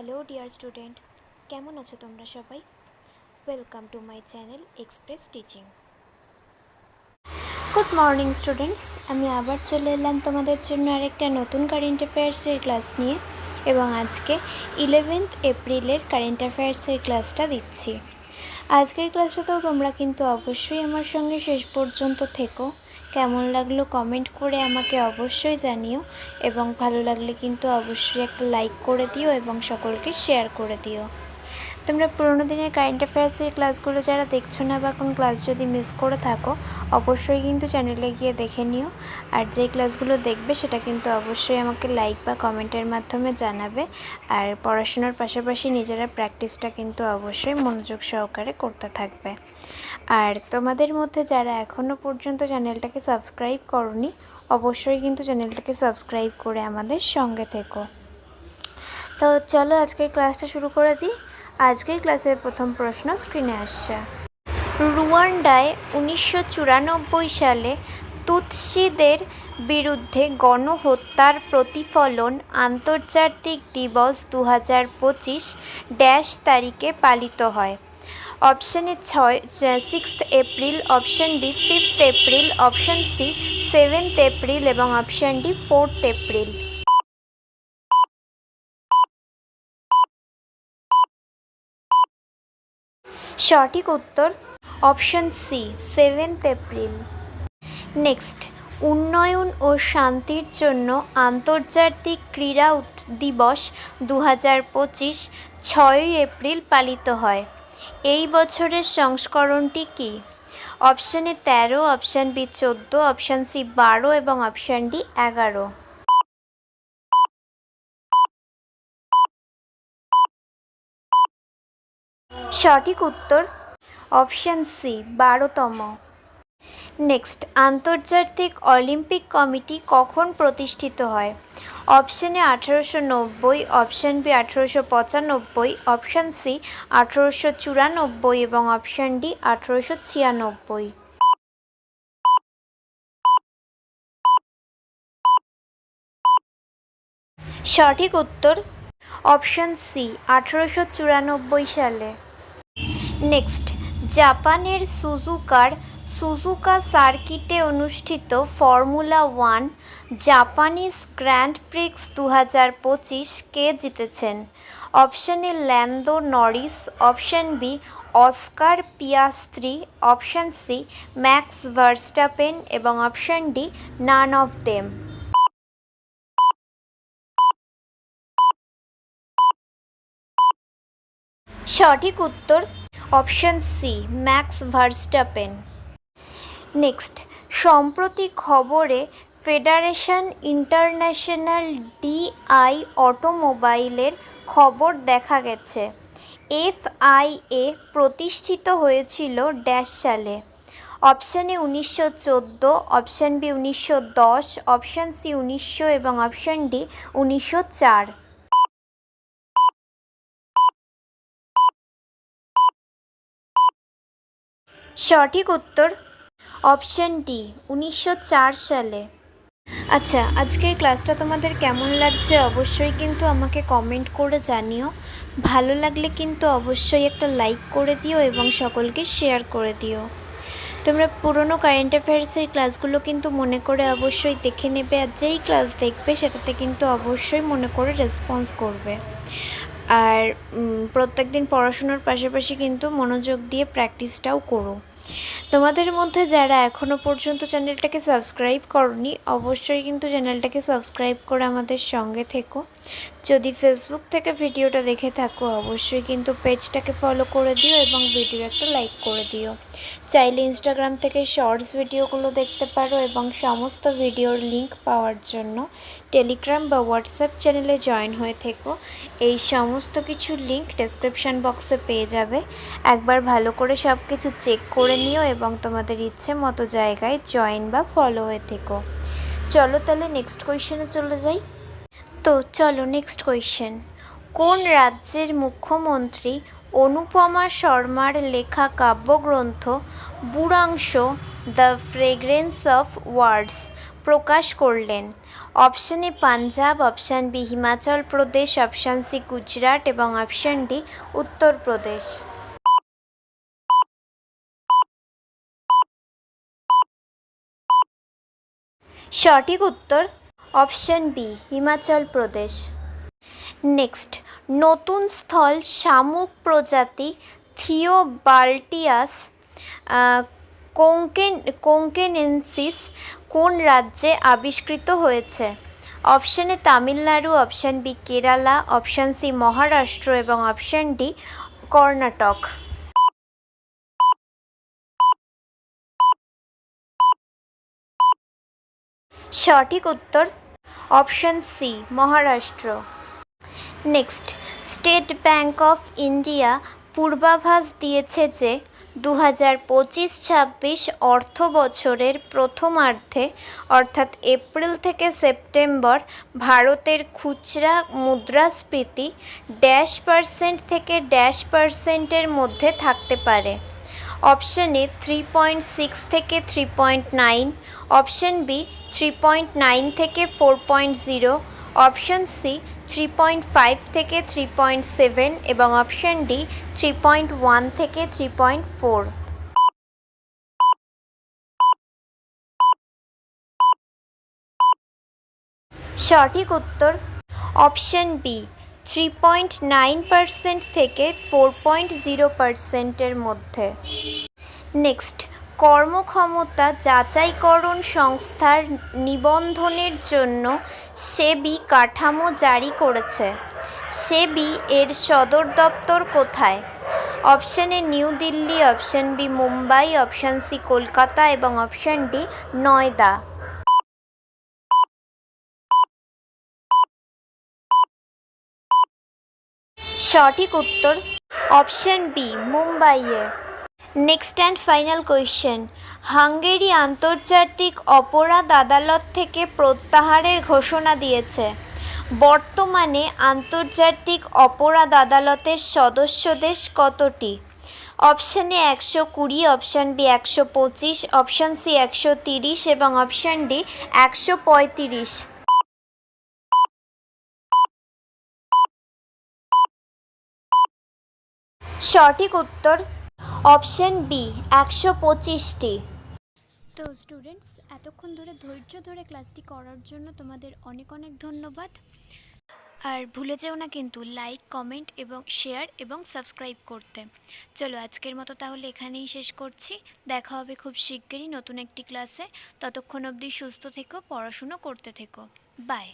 Hello dear student, কেমন আছো তোমরা সবাই? Welcome to my channel express teaching. Good morning students, আমি আবার চলে এলাম তোমাদের জন্য আরেকটা নতুন কারেন্ট অ্যাফেয়ার্সের ক্লাস নিয়ে, এবং আজকে 11th এপ্রিলের কারেন্ট অ্যাফেয়ার্সের ক্লাসটা দিচ্ছি। আজকের ক্লাসটাতেও তোমরা কিন্তু অবশ্যই আমার সঙ্গে শেষ পর্যন্ত থেকো। কেমন লাগলো কমেন্ট করে আমাকে অবশ্যই জানিও, এবং ভালো লাগলে কিন্তু অবশ্যই একটা লাইক করে দিও এবং সকলকে শেয়ার করে দিও। তোমরা পুরোনো দিনের কারেন্ট অ্যাফেয়ার্সের ক্লাসগুলো যারা দেখছো না বা কোন ক্লাস যদি মিস করে থাকো, অবশ্যই কিন্তু চ্যানেলে গিয়ে দেখে নিও। আর যেই ক্লাসগুলো দেখবে সেটা কিন্তু অবশ্যই আমাকে লাইক বা কমেন্টের মাধ্যমে জানাবে। আর পড়াশোনার পাশাপাশি নিজেরা প্র্যাকটিসটা কিন্তু অবশ্যই মনোযোগ সহকারে করতে থাকবে। আর তোমাদের মধ্যে যারা এখনও পর্যন্ত চ্যানেলটাকে সাবস্ক্রাইব করোনি, অবশ্যই কিন্তু চ্যানেলটাকে সাবস্ক্রাইব করে আমাদের সঙ্গে থেকো। তো চলো আজকের ক্লাসটা শুরু করে দিই। আজকের ক্লাসের প্রথম প্রশ্ন স্ক্রিনে আসছে। রুয়ান্ডায় 1994 সালে তুৎসিদের বিরুদ্ধে গণহত্যার প্রতিফলন আন্তর্জাতিক দিবস 2025 ড্যাশ তারিখে পালিত হয়? Option A 6 April, option B 5 April, option C 7 April এবং অপশান ডি 4 এপ্রিল। সঠিক উত্তর অপশান সি 7 এপ্রিল। নেক্সট, উন্নয়ন ও শান্তির জন্য আন্তর্জাতিক ক্রীড়া দিবস 2025 6 এপ্রিল পালিত হয়। এই বছরের সংস্করণটি কি? Option A 13, option B 14, option C 12 এবং অপশান ডি 11। সঠিক উত্তর অপশান সি 12তম। নেক্সট, আন্তর্জাতিক অলিম্পিক কমিটি কখন প্রতিষ্ঠিত হয়? Option A 1890, option B 1895, option C 1894 এবং অপশান ডি 1896। সঠিক উত্তর অপশান সি 1894 সালে। নেক্সট, জাপানের সুজুকা সার্কিটে অনুষ্ঠিত ফর্মুলা 1 জাপানিজ গ্র্যান্ড প্রিক্স 2025 কে জিতেছেন? Option A Lando Norris, option B Oscar Piastri, option C Max Verstappen এবং option D none of them. সঠিক উত্তর option C Max Verstappen. Next, সম্প্রতি খবরে ফেডারেশন ইন্টারন্যাশনাল ডিআই অটোমোবাইলের খবর দেখা গেছে। এফআইএ প্রতিষ্ঠিত হয়েছিল ড্যাশ সালে? Option A 1914, option B 1910, option C 1900 এবং অপশান ডি 1904। সঠিক উত্তর অপশান ডি 1904 সালে। আচ্ছা, আজকের ক্লাসটা তোমাদের কেমন লাগছে অবশ্যই কিন্তু আমাকে কমেন্ট করে জানিও। ভালো লাগলে কিন্তু অবশ্যই একটা লাইক করে দিও এবং সকলকে শেয়ার করে দিও। তোমরা পুরনো কারেন্ট অ্যাফেয়ার্সের ক্লাসগুলো কিন্তু মনে করে অবশ্যই দেখে নেবে, আর যেই ক্লাস দেখবে সেটাতে কিন্তু অবশ্যই মনে করে রেসপন্স করবে। আর প্রত্যেক দিন পড়াশোনার পাশাপাশি কিন্তু মনোযোগ দিয়ে প্র্যাকটিসটাও করো। তোমাদের মধ্যে যারা এখনও পর্যন্ত চ্যানেলটাকে সাবস্ক্রাইব করনি, অবশ্যই কিন্তু চ্যানেলটাকে সাবস্ক্রাইব করে আমাদের সঙ্গে থেকো। যদি ফেসবুক থেকে ভিডিওটা দেখে থাকো, অবশ্যই কিন্তু পেজটাকে ফলো করে দিও এবং ভিডিও একটা লাইক করে দিও। চাইলে ইনস্টাগ্রাম থেকে শর্টস ভিডিওগুলো দেখতে পারো, এবং সমস্ত ভিডিওর লিঙ্ক পাওয়ার জন্য টেলিগ্রাম বা হোয়াটসঅ্যাপ চ্যানেলে জয়েন হয়ে থেকো। এই সমস্ত কিছু লিঙ্ক ডেসক্রিপশান বক্সে পেয়ে যাবে। একবার ভালো করে সব কিছু চেক করে নিও এবং তোমাদের ইচ্ছে মতো জায়গায় জয়েন বা ফলো হয়ে থেকো। চলো তাহলে নেক্সট কোয়েশ্চেনে চলে যাই। তো চলো নেক্সট কোয়েশ্চেন। কোন রাজ্যের মুখ্যমন্ত্রী অনুপমা শর্মার লেখা কাব্যগ্রন্থ বুড়াংশ দ্য ফ্রেগ্রেন্স অফ ওয়ার্ডস প্রকাশ করলেন? Option A Punjab, option B Himachal Pradesh, option C Gujarat এবং অপশান ডি উত্তরপ্রদেশ। সঠিক উত্তর option B Himachal Pradesh. Next, নতুন স্থল শামুক প্রজাতি থিওবাল্টিয়াস কোঙ্কেনেন্সিস কোন রাজ্যে আবিষ্কৃত হয়েছে? Option A Tamil Nadu, option B Kerala, option C Maharashtra এবং অপশান ডি কর্ণাটক। সঠিক উত্তর option C Maharashtra. Next, State Bank of India পূর্বাভাস দিয়েছে যে 2025-26 অর্থ বছরের প্রথমার্ধে অর্থাৎ এপ্রিল থেকে সেপ্টেম্বর ভারতের খুচরা মুদ্রাস্ফীতি %, থেকে %এর মধ্যে থাকতে পারে। অপশান এ 3.6 থেকে 3.9, অপশান বি 3.9 থেকে 4.0, অপশান সি 3.5 থেকে 3.7 এবং অপশান ডি 3.1 থেকে 3.4। সঠিক উত্তর অপশান বি 3.9% থেকে 4.0%-এর মধ্যে। নেক্সট, কর্মক্ষমতা যাচাইকরণ সংস্থার নিবন্ধনের জন্য সেবি কাঠামো জারি করেছে। সেবি এর সদর দপ্তর কোথায়? Option A New Delhi, option B Mumbai, option C Kolkata এবং অপশান ডি নয়ডা। সঠিক উত্তর অপশান বি মুম্বাইয়ে। Next and final question, Hungary আন্তর্জাতিক অপরাধ আদালত থেকে প্রত্যাহারের ঘোষণা দিয়েছে। বর্তমানে আন্তর্জাতিক অপরাধ আদালতের সদস্য দেশ কতটি? Option A 120, option B 125, option C 130 এবং অপশান ডি 135। সঠিক উত্তর অপশান বি 125টি। তো স্টুডেন্টস, এতক্ষণ ধরে ধৈর্য ধরে ক্লাসটি করার জন্য তোমাদের অনেক অনেক ধন্যবাদ। আর ভুলে যেও না কিন্তু লাইক, কমেন্ট এবং শেয়ার এবং সাবস্ক্রাইব করতে। চলো আজকের মতো তাহলে এখানেই শেষ করছি। দেখা হবে খুব শিগগিরই নতুন একটি ক্লাসে। ততক্ষণ অবধি সুস্থ থেকো, পড়াশুনো করতে থেকো। বাই।